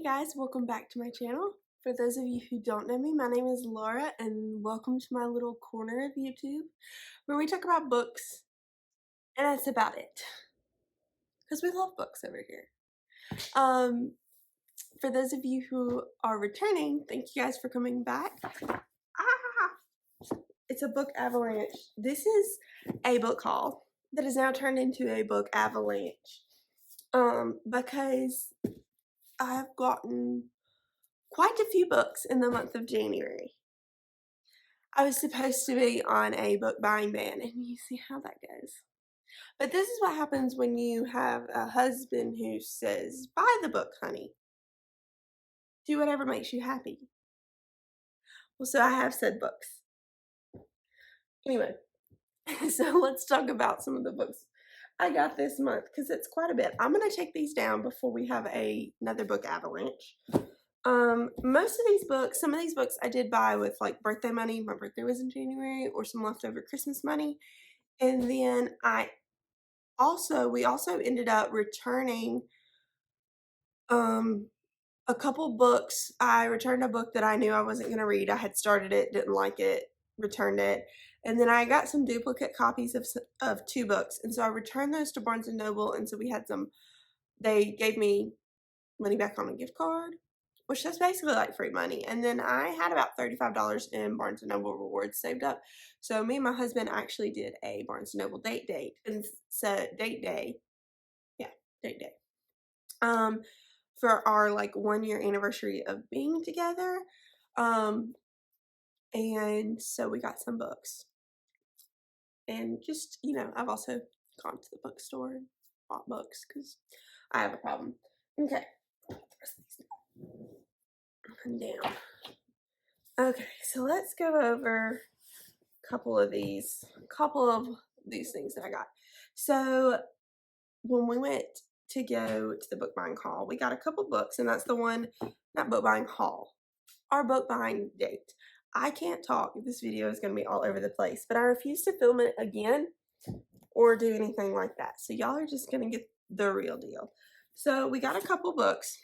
guys, welcome back to my channel. For those of you who don't know me, my name is Laura and welcome to my little corner of YouTube where we talk about books, and that's about it because we love books over here. For those of you who are returning, thank you guys for coming back. It's a book avalanche. This is a book haul that is now turned into a book avalanche because I've gotten quite a few books in the month of January. I was supposed to be on a book buying ban, and you see how that goes. But this is what happens when you have a husband who says, buy the book, honey. Do whatever makes you happy. Well, so I have said books. Anyway, so let's talk about some of the books I got this month, because it's quite a bit. I'm going to take these down before we have another book avalanche. Most of these books, some of these books I did buy with like birthday money. My birthday was in January, or some leftover Christmas money. And then we also ended up returning a couple books. I returned a book that I knew I wasn't going to read. I had started it, didn't like it, returned it. And then I got some duplicate copies of two books. And so I returned those to Barnes & Noble. And so we had they gave me money back on a gift card, which is basically like free money. And then I had about $35 in Barnes & Noble rewards saved up. So me and my husband actually did a Barnes & Noble date. And so date day. For our like 1 year anniversary of being together. And so we got some books. And just, I've also gone to the bookstore and bought books because I have a problem. Okay. Down. Okay, so let's go over a couple of these things that I got. So when we went to go to the book buying haul, we got a couple books, and that's the one, not book buying haul, our book buying date. I can't talk. This video is going to be all over the place, but I refuse to film it again or do anything like that. So y'all are just going to get the real deal. So we got a couple books,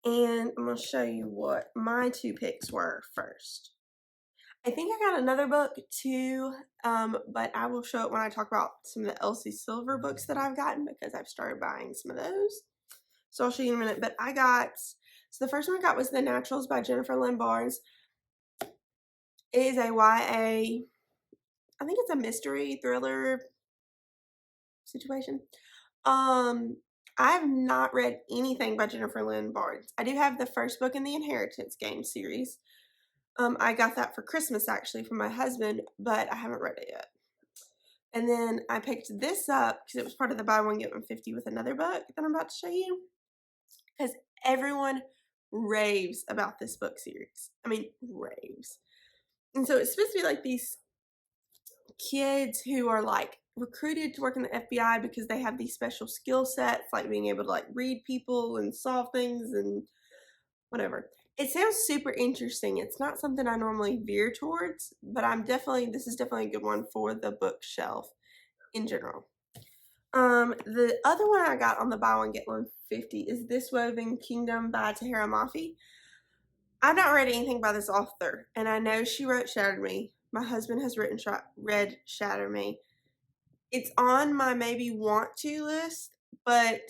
and I'm going to show you what my two picks were first. I think I got another book too, but I will show it when I talk about some of the Elsie Silver books that I've gotten, because I've started buying some of those. So I'll show you in a minute. But so the first one I got was The Naturals by Jennifer Lynn Barnes. It is a YA, I think it's a mystery thriller situation. I have not read anything by Jennifer Lynn Barnes. I do have the first book in the Inheritance game series. I got that for Christmas actually from my husband, but I haven't read it yet. And then I picked this up because it was part of the buy one get one 50 with another book that I'm about to show you, because everyone raves about this book series. I mean, raves. And so it's supposed to be like these kids who are like recruited to work in the FBI because they have these special skill sets, like being able to like read people and solve things and whatever. It sounds super interesting. It's not something I normally veer towards, but this is definitely a good one for the bookshelf in general. The other one I got on the buy one get one 50 is This Woven Kingdom by Tahereh Mafi. I've not read anything by this author, and I know she wrote Shatter Me. My husband has read Shatter Me. It's on my maybe want to list, but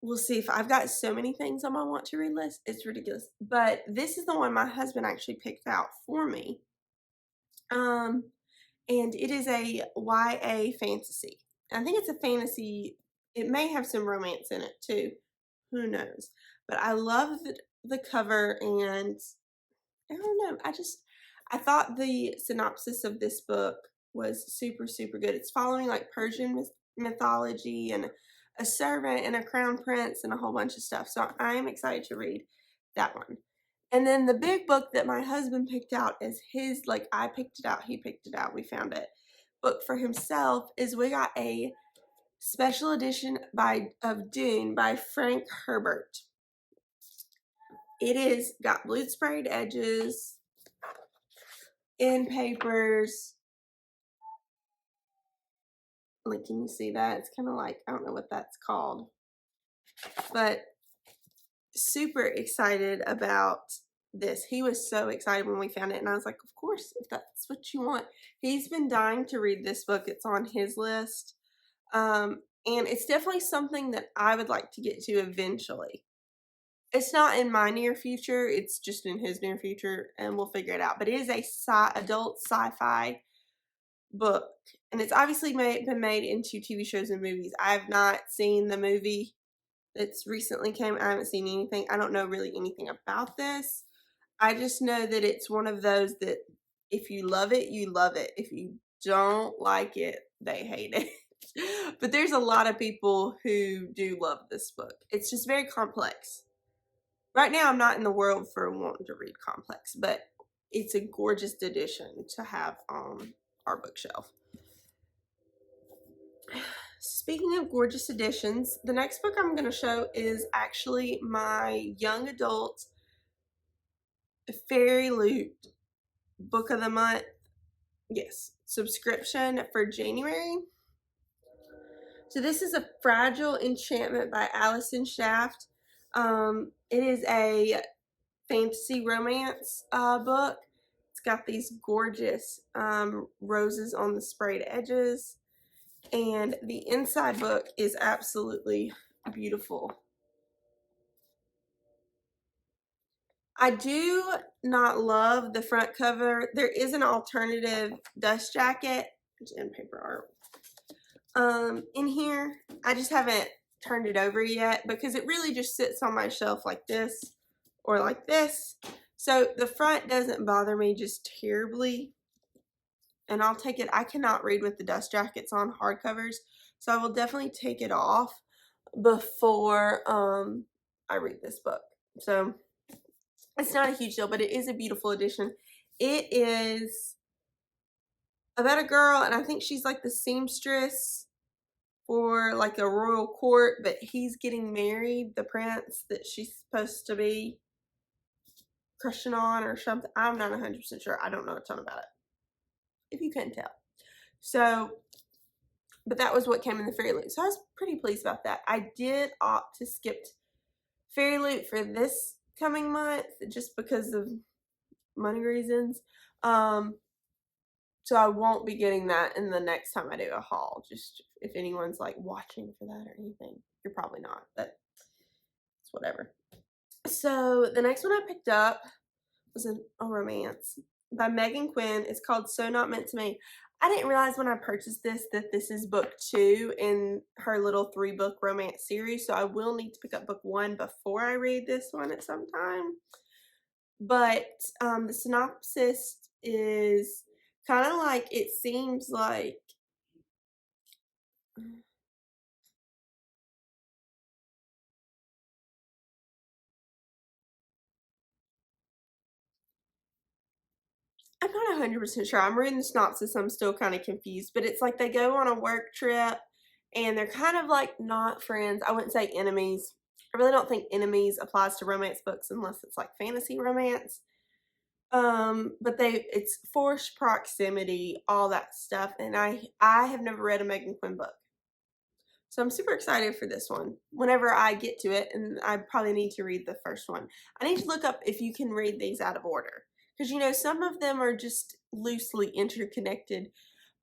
we'll see. If I've got so many things on my want to read list, it's ridiculous. But this is the one my husband actually picked out for me. And it is a YA fantasy. I think it's a fantasy. It may have some romance in it too. Who knows? But I love the cover, and I don't know. I thought the synopsis of this book was super, super good. It's following like Persian mythology and a servant and a crown prince and a whole bunch of stuff. So I am excited to read that one. And then the big book that my husband picked out is his, like I picked it out, he picked it out, we found it, book for himself, is we got a special edition of Dune by Frank Herbert. It is got blue sprayed edges, end papers. Like, can you see that? It's kind of like, I don't know what that's called. But super excited about this. He was so excited when we found it, and I was like, of course, if that's what you want. He's been dying to read this book. It's on his list. And it's definitely something that I would like to get to eventually. It's not in my near future, it's just in his near future, and we'll figure it out. But it is a adult sci-fi book, and it's obviously been made into TV shows and movies. I have not seen the movie that's recently came. I haven't seen anything. I don't know really anything about this. I just know that it's one of those that if you love it, you love it. If you don't like it, they hate it. But there's a lot of people who do love this book. It's just very complex. Right now, I'm not in the world for wanting to read complex, but it's a gorgeous addition to have on our bookshelf. Speaking of gorgeous additions, the next book I'm going to show is actually my young adult Fairy Loot book of the month. Yes, subscription for January. So this is A Fragile Enchantment by Allison Shaft. It is a fantasy romance book. It's got these gorgeous roses on the sprayed edges. And the inside book is absolutely beautiful. I do not love the front cover. There is an alternative dust jacket and paper art in here. I just haven't turned it over yet because it really just sits on my shelf like this or like this. So the front doesn't bother me just terribly. And I'll take it. I cannot read with the dust jackets on hardcovers, so I will definitely take it off before I read this book. So it's not a huge deal, but it is a beautiful edition. It is about a girl, and I think she's like the seamstress for like a royal court, but he's getting married, the prince that she's supposed to be crushing on or something. I'm not 100% sure. I don't know a ton about it, if you couldn't tell. So, but that was what came in the Fairy Loot. So I was pretty pleased about that. I did opt to skip Fairy Loot for this coming month just because of money reasons. So I won't be getting that in the next time I do a haul. Just if anyone's like watching for that or anything. You're probably not, but it's whatever. So the next one I picked up was a romance by Megan Quinn. It's called So Not Meant to Me. I didn't realize when I purchased this that this is book 2 in her little 3-book romance series, so I will need to pick up book 1 before I read this one at some time. But the synopsis is kind of like, it seems like I'm not 100% sure. I'm reading the synopsis. I'm still kind of confused. But it's like they go on a work trip and they're kind of like not friends. I wouldn't say enemies. I really don't think enemies applies to romance books unless it's like fantasy romance. But it's forced proximity, all that stuff. And I have never read a Megan Quinn book. So I'm super excited for this one whenever I get to it, and I probably need to read the first one. I need to look up if you can read these out of order. Because, you know, some of them are just loosely interconnected.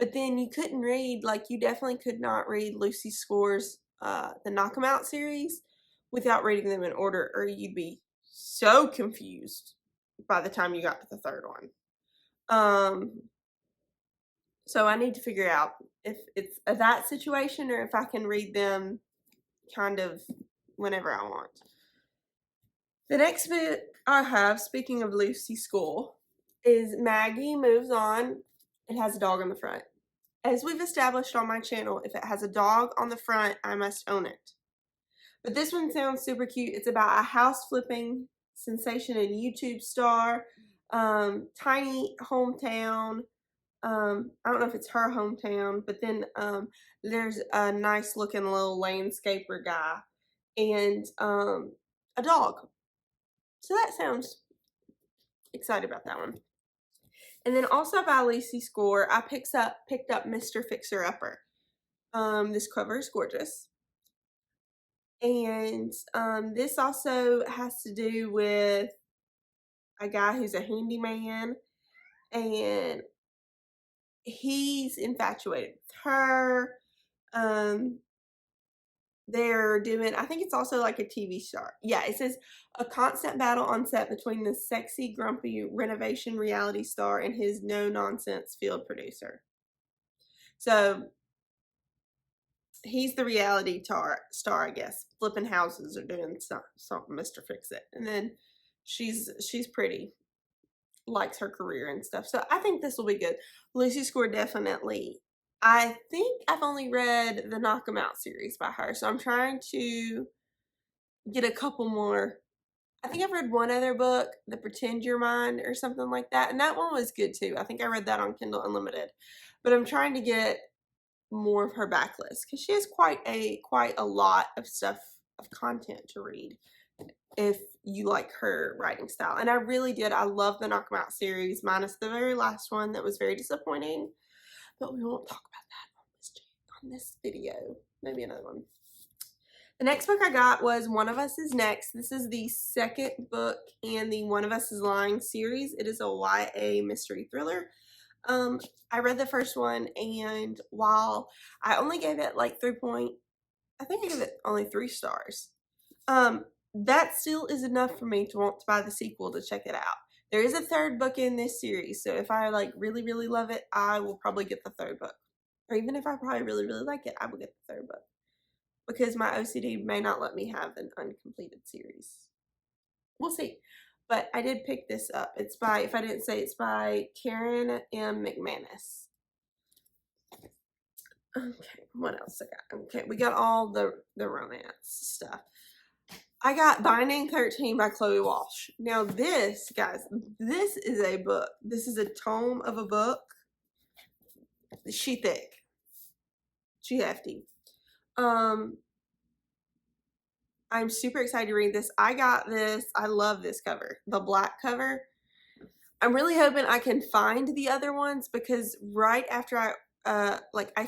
But then you couldn't read, like you definitely could not read Lucy Score's the Knock 'em Out series without reading them in order, or you'd be so confused by the time you got to the third one. So I need to figure out if it's that situation or if I can read them kind of whenever I want. The next book I have, speaking of Lucy School, is Maggie Moves On. It has a dog on the front. As we've established on my channel, if it has a dog on the front, I must own it. But this one sounds super cute. It's about a house flipping sensation and YouTube star, tiny hometown. I don't know if it's her hometown, but then there's a nice looking little landscaper guy and a dog. So that sounds excited about that one. And then also by Lucy Score, I picked up Mr. Fixer Upper. This cover is gorgeous. And this also has to do with a guy who's a handyman, and he's infatuated with her. Um, they're doing, I think it's also like a TV star. Yeah, it says a constant battle on set between the sexy, grumpy renovation reality star and his no nonsense field producer. So he's the reality star, I guess, flipping houses or doing something, Mr. Fix It. And then she's pretty, likes her career and stuff. So I think this will be good. Lucy Score definitely. I think I've only read the Knock 'Em Out series by her, so I'm trying to get a couple more. I think I've read one other book, The Pretend You're Mine or something like that, and that one was good too. I think I read that on Kindle Unlimited. But I'm trying to get more of her backlist because she has quite a lot of stuff, of content to read if you like her writing style. And I really did. I love the Knock 'Em Out series, minus the very last one that was very disappointing. But we won't talk about that on this video. Maybe another one. The next book I got was One of Us Is Next. This is the second book in the One of Us Is Lying series. It is a YA mystery thriller. I read the first one, and while I only gave it like I think I gave it only 3 stars. That still is enough for me to want to buy the sequel to check it out. There is a third book in this series, so if I like really, really love it, I will probably get the third book. Or even if I probably really, really like it, I will get the third book. Because my OCD may not let me have an uncompleted series. We'll see. But I did pick this up. It's by, if I didn't say, it's by Karen M. McManus. Okay, what else I got? Okay, we got all the romance stuff. I got Binding 13 by Chloe Walsh. Now this, guys, this is a book. This is a tome of a book. She thick. She hefty. I'm super excited to read this. I got this. I love this cover. The black cover. I'm really hoping I can find the other ones because right after I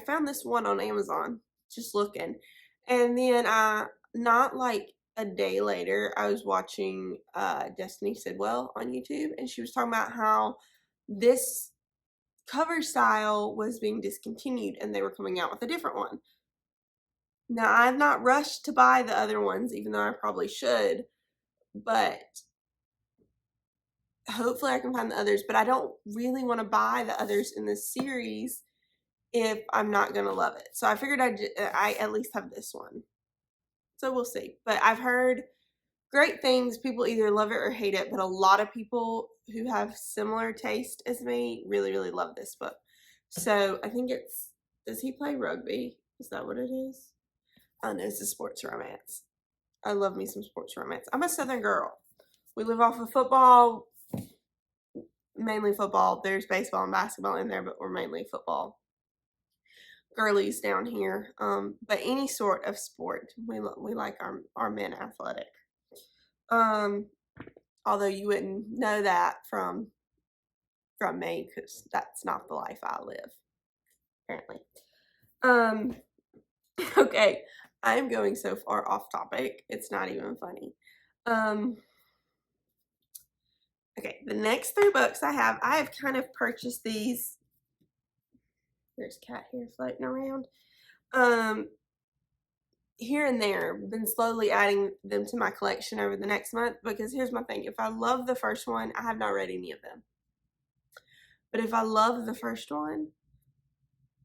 found this one on Amazon just looking. And then not like a day later, I was watching Destiny Sidwell on YouTube, and she was talking about how this cover style was being discontinued and they were coming out with a different one. Now, I've not rushed to buy the other ones, even though I probably should, but hopefully I can find the others. But I don't really want to buy the others in this series if I'm not going to love it. So I figured I at least have this one. So we'll see. But I've heard great things. People either love it or hate it, but a lot of people who have similar taste as me really, really love this book. So I think it's, does he play rugby? Is that what it is? Oh no, it's a sports romance. I love me some sports romance. I'm a Southern girl. We live off of football, mainly football. There's baseball and basketball in there, but we're mainly football girlies down here. But any sort of sport, we like our men athletic. Although you wouldn't know that from me, because that's not the life I live, apparently. Okay, I'm going so far off topic, it's not even funny. Okay, the next 3 books I have kind of purchased these. There's cat hair floating around. Here and there, been slowly adding them to my collection over the next month, because here's my thing. If I love the first one, I have not read any of them. But if I love the first one,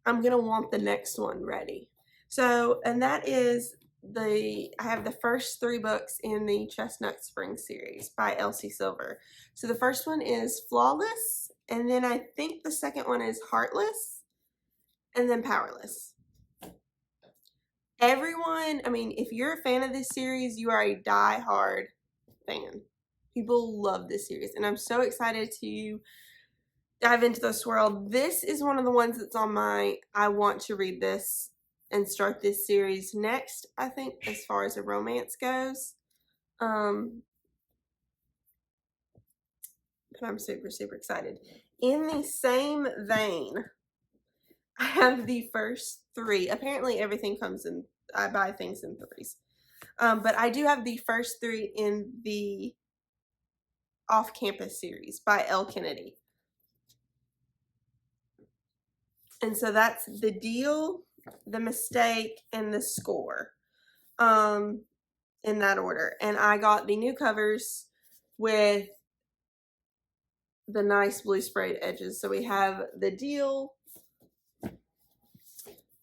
I'm going to want the next one ready. So, and that is I have the first 3 books in the Chestnut Spring series by Elsie Silver. So the first one is Flawless, and then I think the second one is Heartless, and then Powerless. Everyone, I mean, if you're a fan of this series, you are a die-hard fan. People love this series, and I'm so excited to dive into this world. This is one of the ones that's on my, I want to read this and start this series next, I think, as far as a romance goes. But I'm super, super excited. In the same vein, I have the first 3. Apparently everything comes in, I buy things in 3s. But I do have the first three in the Off-Campus series by L. Kennedy. And so that's The Deal, The Mistake, and The Score, in that order. And I got the new covers with the nice blue sprayed edges. So we have The Deal,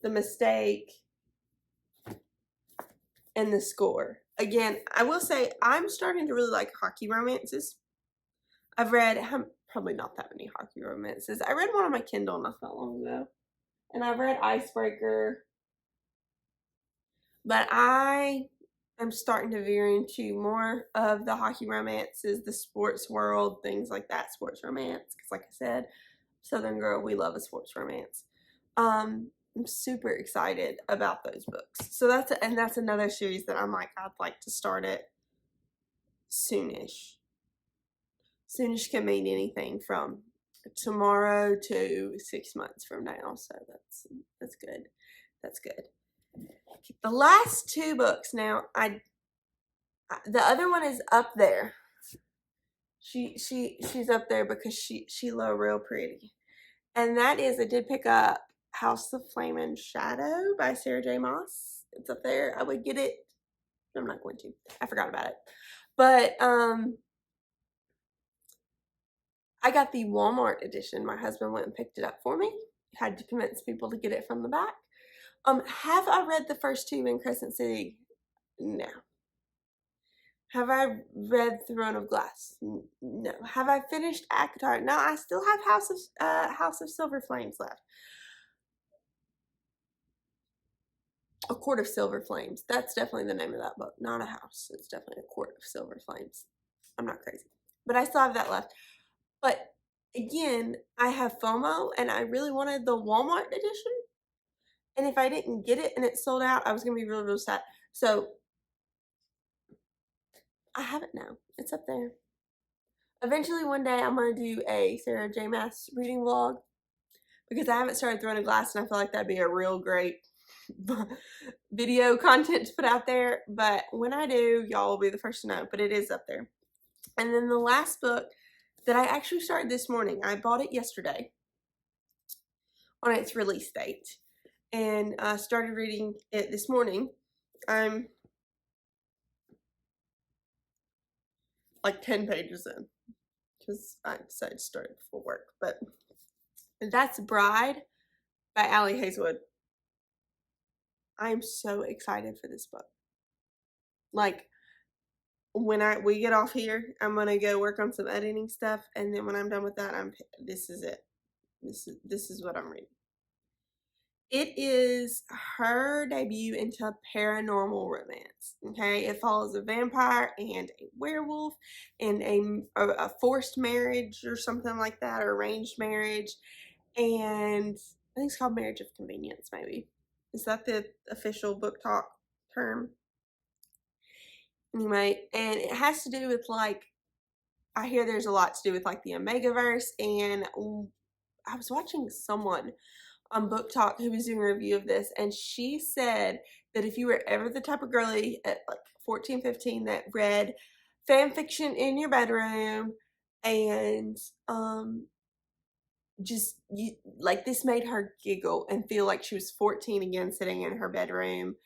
The Mistake, and The Score. Again, I will say I'm starting to really like hockey romances. I've read probably not that many hockey romances. I read one on my Kindle not that long ago, and I've read Icebreaker, but I am starting to veer into more of the hockey romances, the sports world, things like that, sports romance. Because, like I said, Southern girl, we love a sports romance. I'm super excited about those books. So that's another series that I'm like, I'd like to start it soonish. Soonish can mean anything from tomorrow to 6 months from now. So that's good. That's good. The last two books now, the other one is up there. She's up there because she low real pretty. And that is, I did pick up House of Flame and Shadow by Sarah J. Maas. It's up there. I would get it. I'm not going to. I forgot about it. But I got the Walmart edition. My husband went and picked it up for me. Had to convince people to get it from the back. Have I read the first two in Crescent City? No. Have I read Throne of Glass? No. Have I finished ACOTAR? No, I still have House of Silver Flames left. A Court of Silver Flames. That's definitely the name of that book. Not a house. It's definitely A Court of Silver Flames. I'm not crazy. But I still have that left. But again, I have FOMO and I really wanted the Walmart edition. And if I didn't get it and it sold out, I was going to be really, really sad. So I have it now. It's up there. Eventually one day I'm going to do a Sarah J. Maas reading vlog because I haven't started Throne of Glass and I feel like that'd be a real great video content to put out there. But when I do, y'all will be the first to know. But it is up there. And then the last book that I actually started this morning, I bought it yesterday on its release date and started reading it this morning. I'm like 10 pages in because I decided to start it before work. But that's Bride by Allie Hazelwood. I'm so excited for this book. Like, when we get off here, I'm gonna go work on some editing stuff, and then when I'm done with that, this is it. This is what I'm reading. It is her debut into paranormal romance. Okay, it follows a vampire and a werewolf and a forced marriage or something like that, or arranged marriage, and I think it's called Marriage of Convenience. Maybe is that the official book talk term? Anyway, and it has to do with, like, I hear there's a lot to do with like the Omegaverse, and I was watching someone on Book Talk who was doing a review of this, and she said that if you were ever the type of girly at like 14, 15 that read fan fiction in your bedroom and just like, this made her giggle and feel like she was 14 again, sitting in her bedroom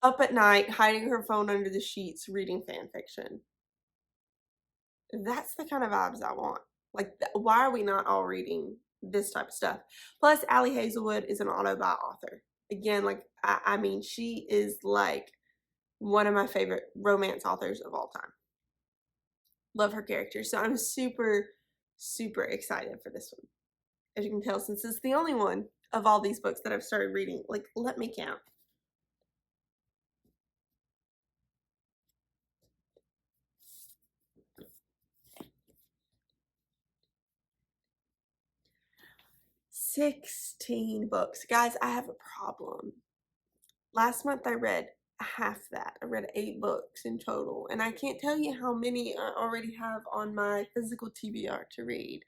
up at night, hiding her phone under the sheets, reading fan fiction. That's the kind of vibes I want. Like, why are we not all reading this type of stuff? Plus, Allie Hazelwood is an autobi author. Again, like, I mean, she is like one of my favorite romance authors of all time. Love her characters. So I'm super, super excited for this one. As you can tell, since it's the only one of all these books that I've started reading, like, let me count. $16 books. Guys, I have a problem. Last month I read half that. I read 8 books in total, and I can't tell you how many I already have on my physical TBR to read.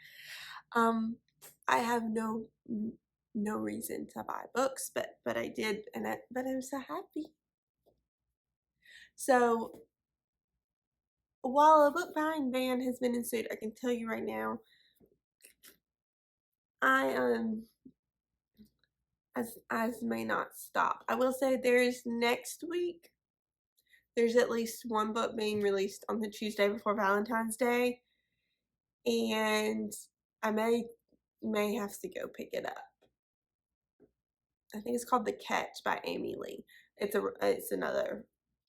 I have no reason to buy books, but I did, but I'm so happy. So while a book buying ban has been ensued, I can tell you right now, I as may not stop. I will say there's next week. There's at least one book being released on the Tuesday before Valentine's Day, and I may have to go pick it up. I think it's called The Catch by Amy Lee. It's another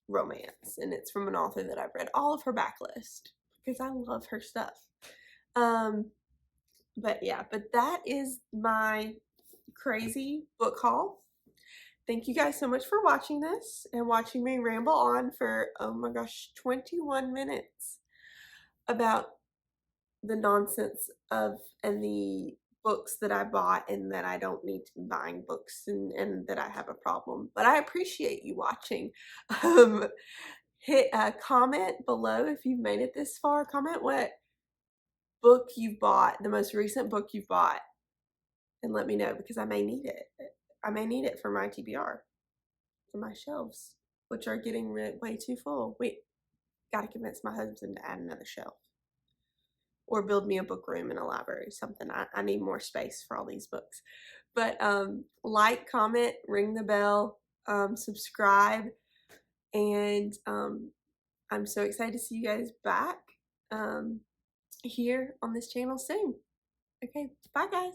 romance, and it's from an author that I've read all of her backlist because I love her stuff. But yeah, but that is my crazy book haul. Thank you guys so much for watching this and watching me ramble on for, oh my gosh, 21 minutes about the nonsense of and the books that I bought and that I don't need to be buying books and that I have a problem. But I appreciate you watching. Hit a comment below if you've made it this far. Comment what book you've bought, the most recent book you've bought, and let me know because I may need it. I may need it for my TBR, for my shelves, which are getting way too full. Wait, gotta convince my husband to add another shelf. Or build me a book room in a library, something. I need more space for all these books. But like, comment, ring the bell, subscribe, and I'm so excited to see you guys back here on this channel soon. Okay, bye guys.